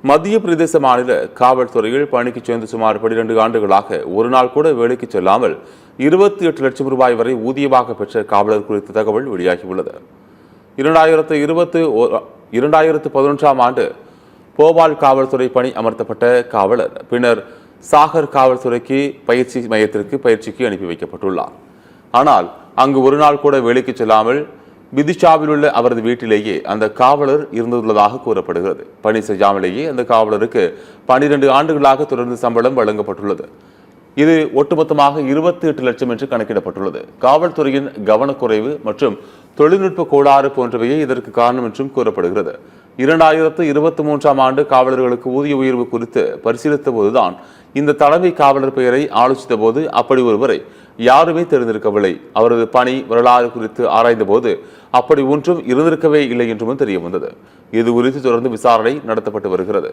மத்திய பிரதேச மாநில காவல்துறையில் பணிக்கு சேர்ந்து சுமார் 12 ஆண்டுகளாக ஒரு நாள் கூட வேலைக்கு செல்லாமல் 28 லட்சம் ரூபாய் வரை ஊதியமாக பெற்ற காவலர் குறித்த தகவல் வெளியாகியுள்ளது. 2011ஆம் ஆண்டு போபால் காவல்துறை பணி அமர்த்தப்பட்ட காவலர் பின்னர் சாகர் காவல்துறைக்கு பயிற்சி மையத்திற்கு பயிற்சிக்கு அனுப்பி வைக்கப்பட்டுள்ளார். ஆனால் அங்கு ஒரு நாள் கூட வேலைக்கு செல்லாமல் விதிஷாவில் உள்ள அவரது வீட்டிலேயே அந்த காவலர் இருந்துள்ளதாக கூறப்படுகிறது. பணி செய்யாமலேயே அந்த காவலருக்கு 12 ஆண்டுகளாக தொடர்ந்து சம்பளம் வழங்கப்பட்டுள்ளது. இது ஒட்டுமொத்தமாக 28 லட்சம் என்று கணக்கிடப்பட்டுள்ளது. காவல்துறையின் கவனக்குறைவு மற்றும் தொழில்நுட்ப கோளாறு போன்றவையே இதற்கு காரணம் என்றும் கூறப்படுகிறது. 2023ஆம் ஆண்டு காவலர்களுக்கு ஊதிய உயர்வு குறித்து பரிசீலித்த போதுதான் இந்த தலைமை காவலர் பெயரை ஆலோசித்த போது அப்படி ஒருவரை யாருமே தெரிந்திருக்கவில்லை. அவரது பணி வரலாறு குறித்து ஆராய்ந்த போது அப்படி ஒன்றும் இருந்திருக்கவே இல்லை என்றும் தெரிய வந்தது. இது குறித்து தொடர்ந்து விசாரணை நடத்தப்பட்டு வருகிறது.